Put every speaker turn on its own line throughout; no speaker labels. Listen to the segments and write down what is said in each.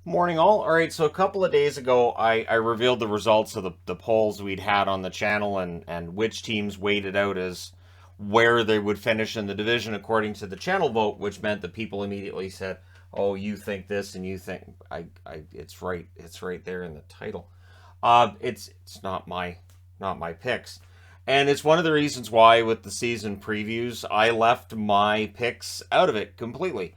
Morning, all. All right, so a couple of days ago, I revealed the results of the polls we'd had on the channel and which teams weighted out as where they would finish in the division according to the channel vote, which meant that people immediately said, "Oh, you think this and you think it's right there in the title." It's not my picks, and it's one of the reasons why with the season previews I left my picks out of it completely.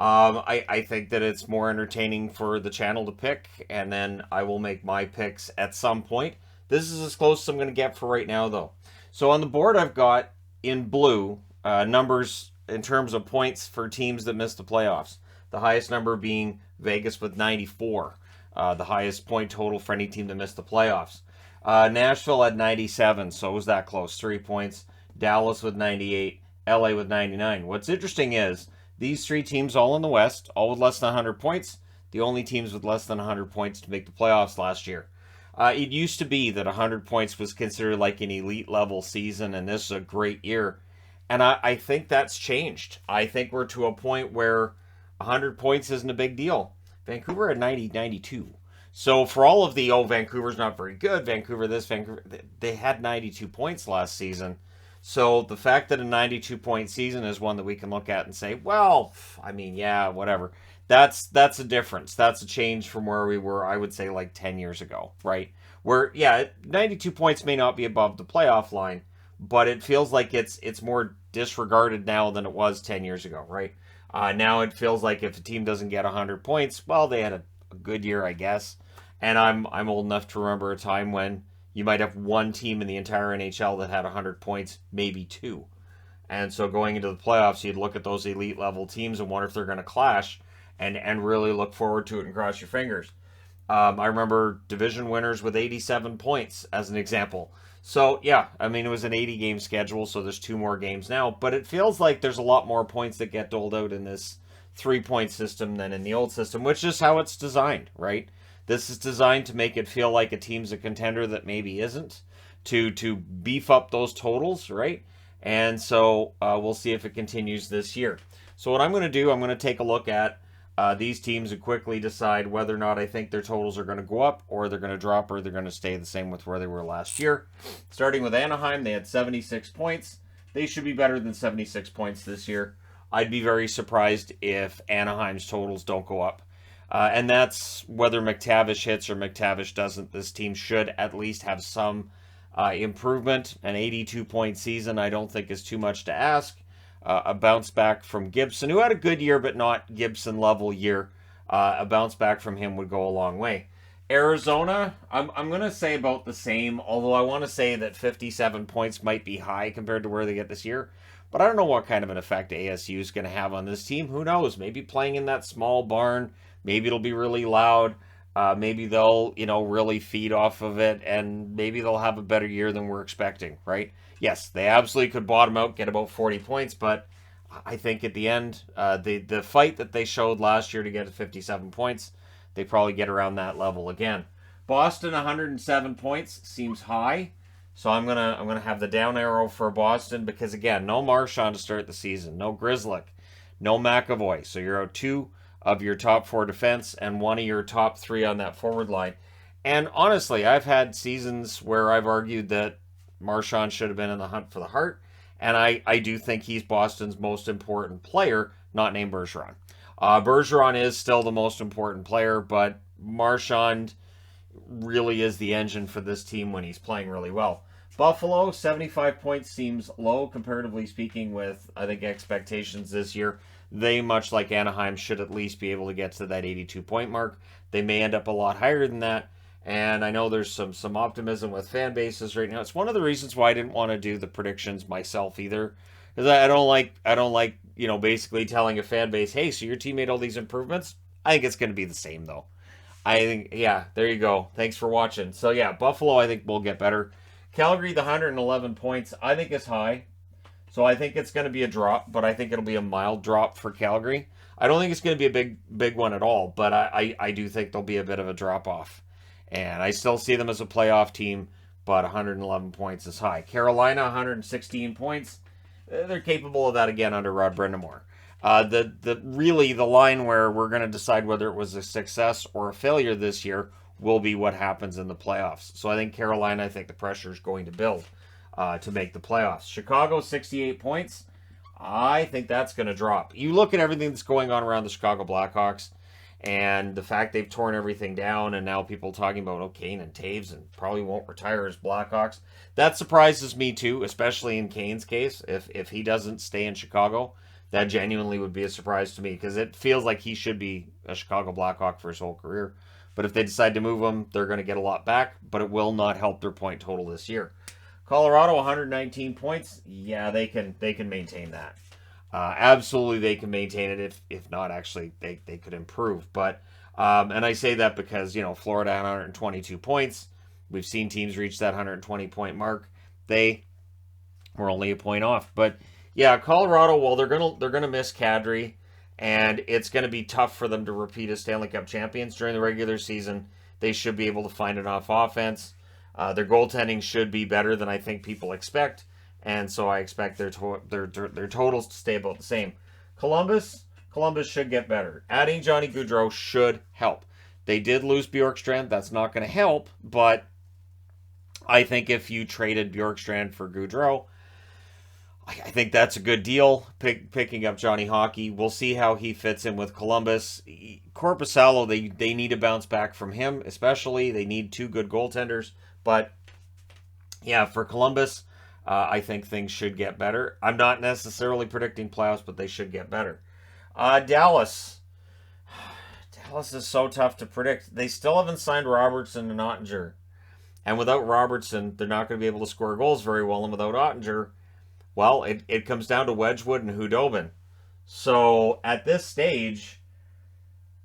I think that it's more entertaining for the channel to pick, and then I will make my picks at some point. This is as close as I'm going to get for right now, though. So on the board, I've got in blue numbers in terms of points for teams that missed the playoffs. The highest number being Vegas with 94, the highest point total for any team that missed the playoffs. Nashville had 97, so it was that close, 3 points. Dallas with 98, LA with 99. What's interesting is these three teams, all in the West, all with less than 100 points, the only teams with less than 100 points to make the playoffs last year. It used to be that 100 points was considered like an elite level season, and this is a great year. And I think that's changed. I think we're to a point where 100 points isn't a big deal. Vancouver had 90, 92. So for all of the, oh, Vancouver's not very good, Vancouver this, Vancouver, they had 92 points last season. So the fact that a 92-point season is one that we can look at and say, well, I mean, yeah, whatever. That's a difference. That's a change from where we were, I would say, like 10 years ago, right? Where, yeah, 92 points may not be above the playoff line, but it feels like it's more disregarded now than it was 10 years ago, right? Now it feels like if a team doesn't get 100 points, well, they had a good year, I guess. And I'm old enough to remember a time when you might have one team in the entire NHL that had 100 points, maybe two. And so going into the playoffs, you'd look at those elite level teams and wonder if they're going to clash and really look forward to it and cross your fingers. I remember division winners with 87 points as an example. So, yeah, I mean, it was an 80 game schedule, so there's two more games now, but it feels like there's a lot more points that get doled out in this 3 point system than in the old system, which is how it's designed, right? This is designed to make it feel like a team's a contender that maybe isn't, to beef up those totals, right? And so we'll see if it continues this year. So what I'm going to do, I'm going to take a look at these teams and quickly decide whether or not I think their totals are going to go up or they're going to drop or they're going to stay the same with where they were last year. Starting with Anaheim, they had 76 points. They should be better than 76 points this year. I'd be very surprised if Anaheim's totals don't go up. And that's whether McTavish hits or McTavish doesn't. This team should at least have some improvement. An 82-point season, I don't think, is too much to ask. A bounce back from Gibson, who had a good year but not Gibson level year. A bounce back from him would go a long way. Arizona, I'm going to say about the same, although I want to say that 57 points might be high compared to where they get this year. But I don't know what kind of an effect ASU is going to have on this team. Who knows? Maybe playing in that small barn. Maybe it'll be really loud. Maybe they'll, really feed off of it, and maybe they'll have a better year than we're expecting, right? Yes, they absolutely could bottom out, get about 40 points, but I think at the end, the fight that they showed last year to get to 57 points, they probably get around that level again. Boston 107 points seems high, so I'm gonna have the down arrow for Boston because again, no Marchand to start the season, no Grzelcyk, no McAvoy, so you're out two of your top four defense and one of your top three on that forward line. And honestly, I've had seasons where I've argued that Marchand should have been in the hunt for the Hart, and I do think he's Boston's most important player, not named Bergeron. Bergeron is still the most important player, but Marchand really is the engine for this team when he's playing really well. Buffalo, 75 points seems low, comparatively speaking, with, I think, expectations this year. They, much like Anaheim, should at least be able to get to that 82-point mark. They may end up a lot higher than that. And I know there's some optimism with fan bases right now. It's one of the reasons why I didn't want to do the predictions myself either, because I don't like basically telling a fan base, hey, so your team made all these improvements. I think it's going to be the same though. I think, yeah, there you go. Thanks for watching. So yeah, Buffalo I think will get better. Calgary, the 111 points, I think is high. So I think it's going to be a drop, but I think it'll be a mild drop for Calgary. I don't think it's going to be a big one at all, but I do think there'll be a bit of a drop off. And I still see them as a playoff team, but 111 points is high. Carolina, 116 points. They're capable of that again under Rod Brindamore. Really the line where we're going to decide whether it was a success or a failure this year will be what happens in the playoffs. So I think Carolina, I think the pressure is going to build to make the playoffs. Chicago, 68 points. I think that's going to drop. You look at everything that's going on around the Chicago Blackhawks and the fact they've torn everything down, and now people talking about, Kane and Taves and probably won't retire as Blackhawks. That surprises me too, especially in Kane's case. If he doesn't stay in Chicago, that genuinely would be a surprise to me because it feels like he should be a Chicago Blackhawk for his whole career. But if they decide to move him, they're going to get a lot back, but it will not help their point total this year. Colorado, 119 points. Yeah, they can maintain that. Absolutely, they can maintain it. If not, actually, they could improve. But and I say that because Florida had 122 points. We've seen teams reach that 120 point mark. They were only a point off. But yeah, Colorado. Well, they're gonna miss Kadri, and it's gonna be tough for them to repeat as Stanley Cup champions during the regular season. They should be able to find enough offense. Their goaltending should be better than I think people expect. And so I expect their totals to stay about the same. Columbus should get better. Adding Johnny Gaudreau should help. They did lose Bjorkstrand. That's not going to help. But I think if you traded Bjorkstrand for Gaudreau, I think that's a good deal. Picking up Johnny Hockey. We'll see how he fits in with Columbus. Korpisalo, they need to bounce back from him, especially. They need two good goaltenders. But yeah, for Columbus, I think things should get better. I'm not necessarily predicting playoffs, but they should get better. Dallas. Dallas is so tough to predict. They still haven't signed Robertson and Ottinger. And without Robertson, they're not going to be able to score goals very well. And without Ottinger, well, it comes down to Wedgwood and Hudobin. So at this stage,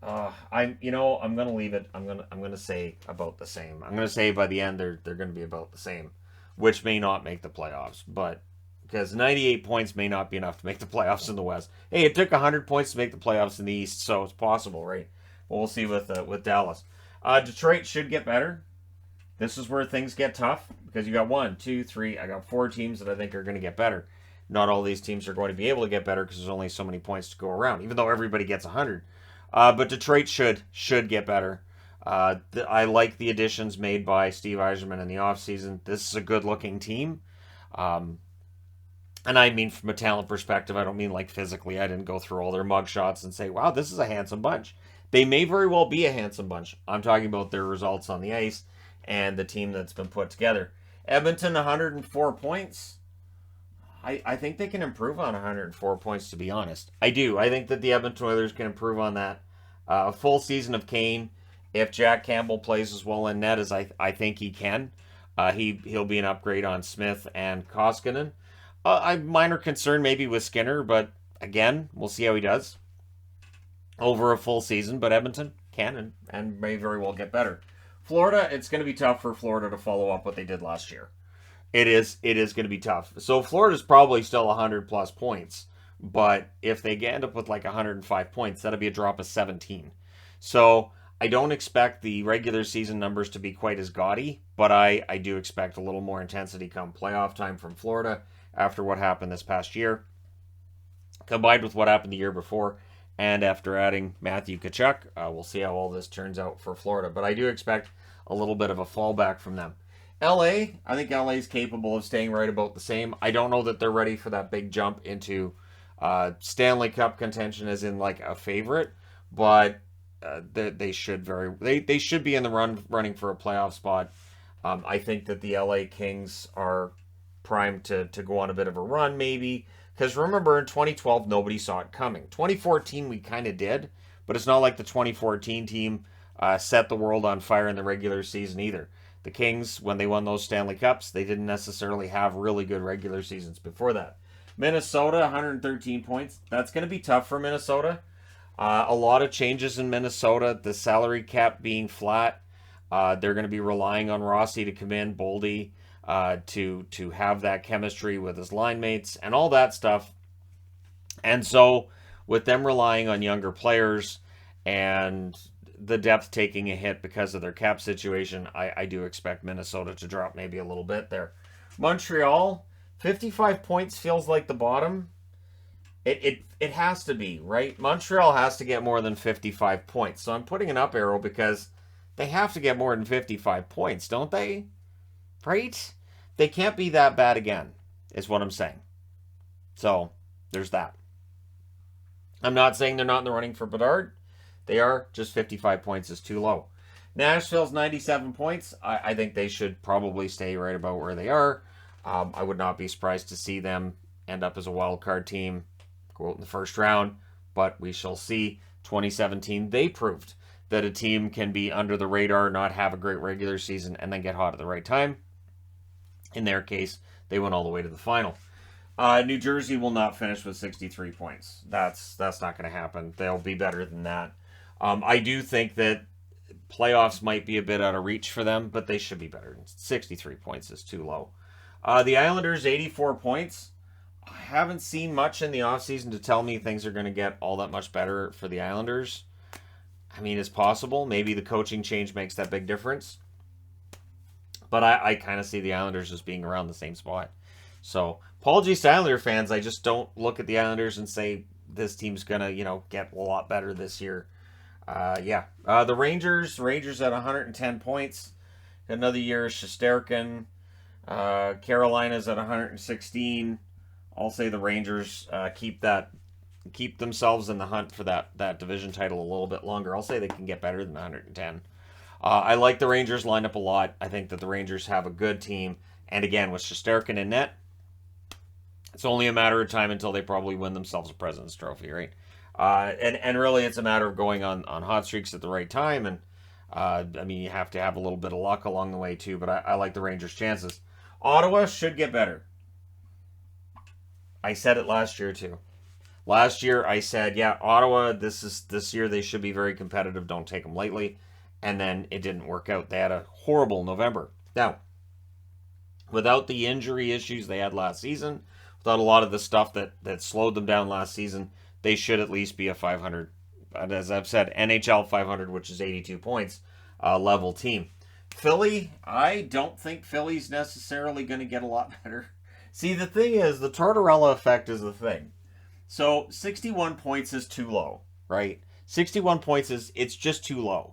I'm going to leave it. I'm going to say about the same. I'm going to say by the end they're going to be about the same, which may not make the playoffs, but because 98 points may not be enough to make the playoffs in the West. Hey, it took 100 points to make the playoffs in the East, so it's possible, right? Well, we'll see with Dallas. Detroit should get better. This is where things get tough because you got 1, 2, 3. I got 4 teams that I think are going to get better. Not all these teams are going to be able to get better because there's only so many points to go around, even though everybody gets 100. But Detroit should get better. I like the additions made by Steve Yzerman in the offseason. This is a good-looking team. And I mean from a talent perspective. I don't mean like physically. I didn't go through all their mug shots and say, wow, this is a handsome bunch. They may very well be a handsome bunch. I'm talking about their results on the ice and the team that's been put together. Edmonton, 104 points. I think they can improve on 104 points, to be honest. I do. I think that the Edmonton Oilers can improve on that. A full season of Kane, if Jack Campbell plays as well in net as I think he can, he'll be an upgrade on Smith and Koskinen. Minor concern maybe with Skinner, but again, we'll see how he does over a full season. But Edmonton can and may very well get better. Florida, it's going to be tough for Florida to follow up what they did last year. It is going to be tough. So Florida's probably still 100 plus points, but if they end up with like 105 points, that'll be a drop of 17. So I don't expect the regular season numbers to be quite as gaudy, but I do expect a little more intensity come playoff time from Florida after what happened this past year, combined with what happened the year before, and after adding Matthew Tkachuk. We'll see how all this turns out for Florida, but I do expect a little bit of a fallback from them. LA, I think LA is capable of staying right about the same. I don't know that they're ready for that big jump into Stanley Cup contention as in like a favorite, but they should they should be in the running for a playoff spot. I think that the LA Kings are primed to go on a bit of a run maybe, because remember in 2012 nobody saw it coming. 2014 we kind of did, but it's not like the 2014 team set the world on fire in the regular season either. The Kings, when they won those Stanley Cups, they didn't necessarily have really good regular seasons before that. Minnesota, 113 points. That's going to be tough for Minnesota. A lot of changes in Minnesota. The salary cap being flat. They're going to be relying on Rossi to come in, Boldy, to have that chemistry with his line mates and all that stuff. And so with them relying on younger players and the depth taking a hit because of their cap situation, I do expect Minnesota to drop maybe a little bit there. Montreal, 55 points feels like the bottom. It has to be, right? Montreal has to get more than 55 points. So I'm putting an up arrow because they have to get more than 55 points, don't they? Right? They can't be that bad again, is what I'm saying. So there's that. I'm not saying they're not in the running for Bedard. They are. Just 55 points is too low. Nashville's 97 points. I think they should probably stay right about where they are. I would not be surprised to see them end up as a wild card team, go out in the first round, but we shall see. 2017, they proved that a team can be under the radar, not have a great regular season, and then get hot at the right time. In their case, they went all the way to the final. New Jersey will not finish with 63 points. That's not going to happen. They'll be better than that. I do think that playoffs might be a bit out of reach for them, but they should be better. 63 points is too low. The Islanders, 84 points. I haven't seen much in the offseason to tell me things are going to get all that much better for the Islanders. I mean, it's possible. Maybe the coaching change makes that big difference. But I kind of see the Islanders as being around the same spot. So, apologies to Islander fans. I just don't look at the Islanders and say this team's going to, get a lot better this year. The Rangers at 110 points. Another year, Shesterkin. Carolina's at 116. I'll say the Rangers keep themselves in the hunt for that division title a little bit longer. I'll say they can get better than 110. I like the Rangers lineup a lot. I think that the Rangers have a good team. And again, with Shesterkin in net, it's only a matter of time until they probably win themselves a President's Trophy, right? And really, it's a matter of going on hot streaks at the right time. And you have to have a little bit of luck along the way too. But I like the Rangers' chances. Ottawa should get better. I said it last year too. Last year I said, Ottawa, this year they should be very competitive. Don't take them lightly. And then it didn't work out. They had a horrible November. Now, without the injury issues they had last season, without a lot of the stuff that slowed them down last season, they should at least be a 500, as I've said, NHL 500, which is 82 points, level team. Philly, I don't think Philly's necessarily going to get a lot better. See, the thing is, the Tortorella effect is the thing. So, 61 points is too low, right? 61 points it's just too low.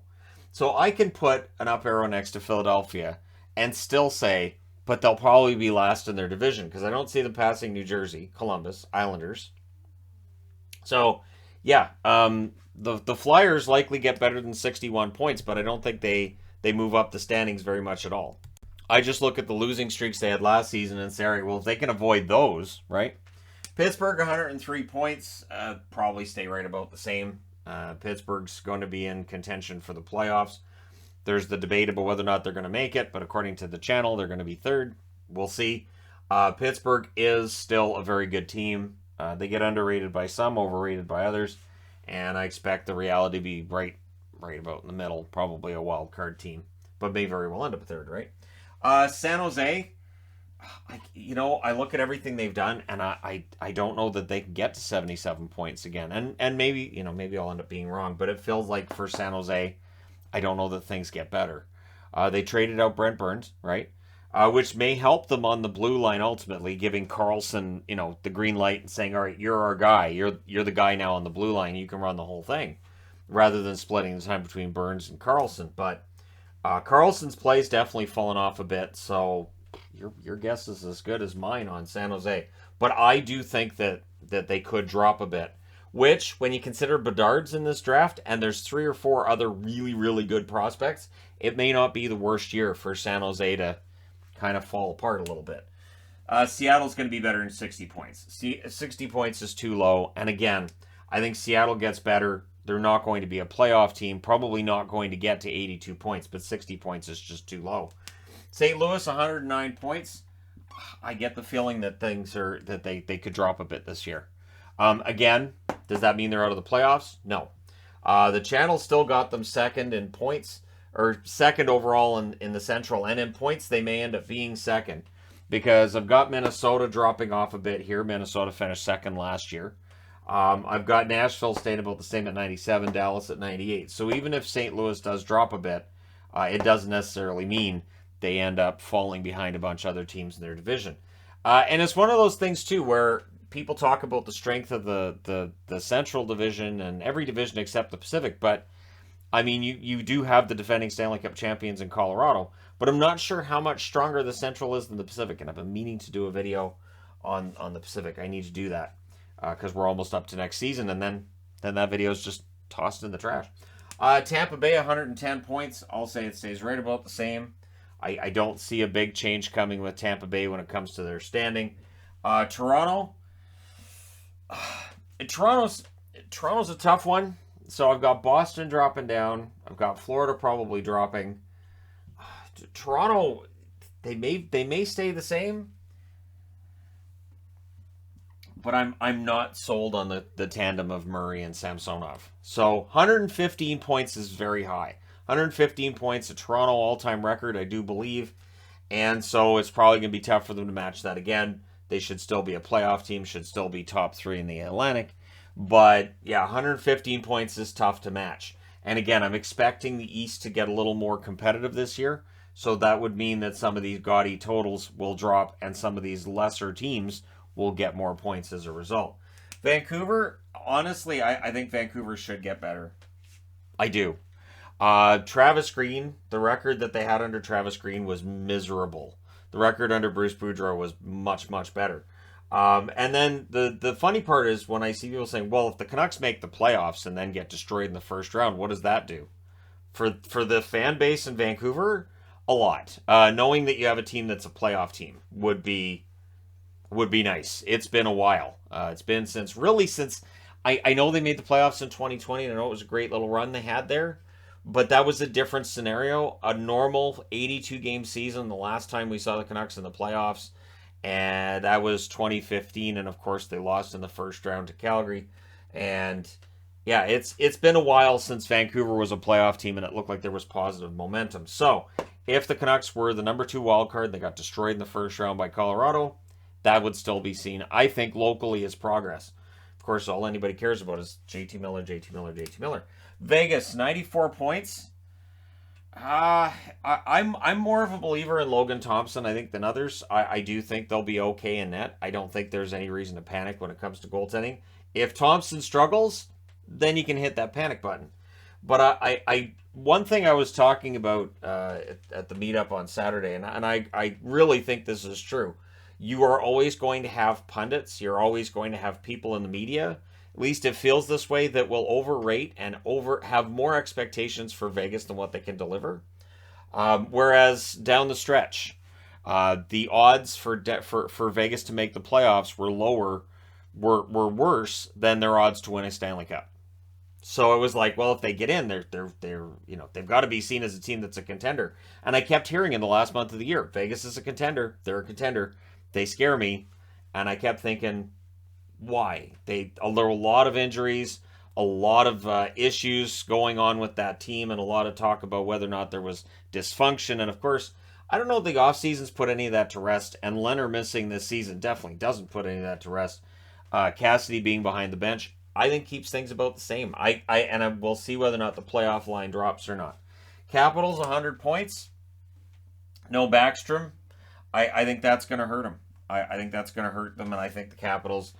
So I can put an up arrow next to Philadelphia and still say, but they'll probably be last in their division because I don't see them passing New Jersey, Columbus, Islanders. So, the Flyers likely get better than 61 points, but I don't think they move up the standings very much at all. I just look at the losing streaks they had last season and say, all right, well, if they can avoid those, right? Pittsburgh, 103 points, probably stay right about the same. Pittsburgh's going to be in contention for the playoffs. There's the debate about whether or not they're going to make it, but according to the channel, they're going to be third. We'll see. Pittsburgh is still a very good team. They get underrated by some, overrated by others, and I expect the reality to be right about in the middle, probably a wild card team, but may very well end up third, right? San Jose, I look at everything they've done, and I don't know that they can get to 77 points again. And maybe, maybe I'll end up being wrong, but it feels like for San Jose, I don't know that things get better. They traded out Brent Burns, right? Which may help them on the blue line ultimately, giving Carlson, the green light and saying, all right, you're our guy. You're the guy now on the blue line. You can run the whole thing, rather than splitting the time between Burns and Carlson. But Carlson's play's definitely fallen off a bit, so your guess is as good as mine on San Jose. But I do think that they could drop a bit, which, when you consider Bedard's in this draft, and there's 3 or 4 other really, really good prospects, it may not be the worst year for San Jose to kind of fall apart a little bit. Seattle's going to be better than 60 points. 60 points is too low, and again, I think Seattle gets better. They're not going to be a playoff team, probably not going to get to 82 points, but 60 points is just too low. St. Louis, 109 points. I get the feeling that they could drop a bit this year. Again, does that mean they're out of the playoffs? No. The channel still got them second in points, or second overall in the Central, and in points they may end up being second, because I've got Minnesota dropping off a bit here. Minnesota finished second last year. I've got Nashville staying about the same at 97, Dallas at 98. So even if St. Louis does drop a bit, it doesn't necessarily mean they end up falling behind a bunch of other teams in their division. And it's one of those things, too, where people talk about the strength of the Central Division and every division except the Pacific, but I mean, you do have the defending Stanley Cup champions in Colorado, but I'm not sure how much stronger the Central is than the Pacific, and I've been meaning to do a video on the Pacific. I need to do that because we're almost up to next season, and then that video is just tossed in the trash. Tampa Bay, 110 points. I'll say it stays right about the same. I don't see a big change coming with Tampa Bay when it comes to their standing. Toronto's a tough one. So I've got Boston dropping down. I've got Florida probably dropping. Toronto, they may stay the same, but I'm not sold on the tandem of Murray and Samsonov. So 115 points is very high. 115 points, a Toronto all-time record, I do believe. And so it's probably going to be tough for them to match that again. They should still be a playoff team, should still be top 3 in the Atlantic. But, yeah, 115 points is tough to match. And again, I'm expecting the East to get a little more competitive this year. So that would mean that some of these gaudy totals will drop and some of these lesser teams will get more points as a result. Vancouver, honestly, I think Vancouver should get better. I do. Travis Green, the record that they had under Travis Green was miserable. The record under Bruce Boudreau was much, much better. And then the funny part is when I see people saying, well, if the Canucks make the playoffs and then get destroyed in the first round, what does that do? For the fan base in Vancouver, a lot. Knowing that you have a team that's a playoff team would be nice. It's been a while. It's been since I know they made the playoffs in 2020, and I know it was a great little run they had there, but that was a different scenario. A normal 82-game season, the last time we saw the Canucks in the playoffs, and that was 2015, and of course they lost in the first round to Calgary. And yeah, it's been a while since Vancouver was a playoff team and it looked like there was positive momentum. So if the Canucks were the number 2 wild card, they got destroyed in the first round by Colorado, that would still be seen, I think, locally as progress. Of course, all anybody cares about is JT Miller, JT Miller, JT Miller. Vegas, 94 points. I'm more of a believer in Logan Thompson, I think, than others. I do think they'll be okay in net. I don't think there's any reason to panic when it comes to goaltending. If Thompson struggles, then you can hit that panic button. But I one thing I was talking about at the meetup on Saturday, and I really think this is true. You are always going to have pundits. You're always going to have people in the media. At least it feels this way, that will overrate and have more expectations for Vegas than what they can deliver. Whereas down the stretch, the odds for Vegas to make the playoffs were worse than their odds to win a Stanley Cup. So it was like, well, if they get in, they've got to be seen as a team that's a contender. And I kept hearing in the last month of the year, Vegas is a contender. They're a contender. They scare me. And I kept thinking, why? There were a lot of injuries, a lot of issues going on with that team, and a lot of talk about whether or not there was dysfunction. And of course, I don't know if the offseason's put any of that to rest, and Leonard missing this season definitely doesn't put any of that to rest. Cassidy being behind the bench, I think keeps things about the same. We'll see whether or not the playoff line drops or not. Capitals, 100 points. No Backstrom. I think that's going to hurt them. I think that's going to hurt them, and I think the Capitals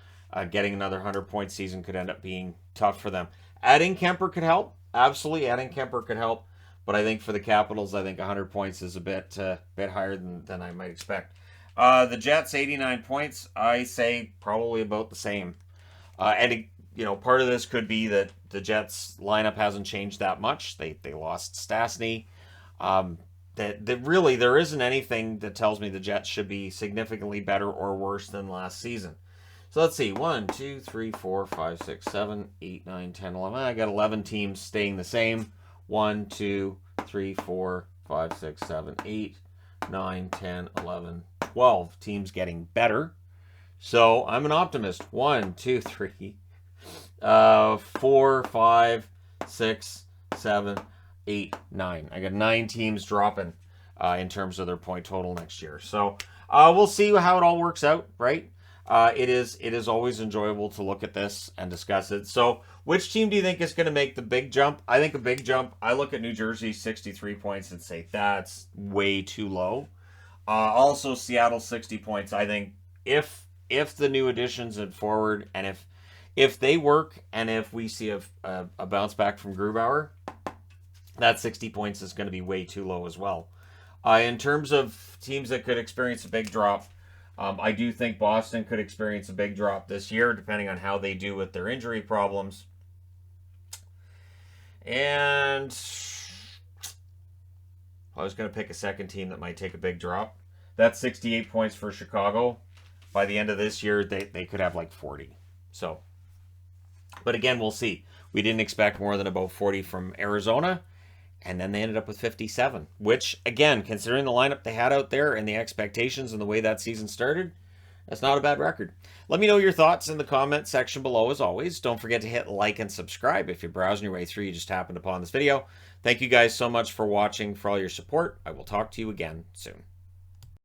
getting another 100-point season could end up being tough for them. Adding Kemper could help. Absolutely, adding Kemper could help. But I think for the Capitals, I think 100 points is a bit higher than I might expect. The Jets, 89 points. I say probably about the same. Part of this could be that the Jets lineup hasn't changed that much. They lost Stastny. That really there isn't anything that tells me the Jets should be significantly better or worse than last season. So let's see. 1, 2, 3, 4, 5, 6, 7, 8, 9, 10, 11. I got 11 teams staying the same. 1, 2, 3, 4, 5, 6, 7, 8, 9, 10, 11, 12 teams getting better. So I'm an optimist. 1, 2, 3, 4, 5, 6, 7, 8, 9. I got 9 teams dropping in terms of their point total next year. So we'll see how it all works out, right? It is always enjoyable to look at this and discuss it. So which team do you think is going to make the big jump? I think a big jump. I look at New Jersey, 63 points, and say that's way too low. Also, Seattle, 60 points. I think if if the new additions and forward, and if they work, and if we see a bounce back from Grubauer, that 60 points is going to be way too low as well. In terms of teams that could experience a big drop, I do think Boston could experience a big drop this year, depending on how they do with their injury problems. And I was going to pick a second team that might take a big drop. That's 68 points for Chicago. By the end of this year, they could have like 40. So, but again, we'll see. We didn't expect more than about 40 from Arizona, and then they ended up with 57, which, again, considering the lineup they had out there and the expectations and the way that season started, that's not a bad record. Let me know your thoughts in the comment section below, as always. Don't forget to hit like and subscribe if you're browsing your way through, you just happened upon this video. Thank you guys so much for watching, for all your support. I will talk to you again soon.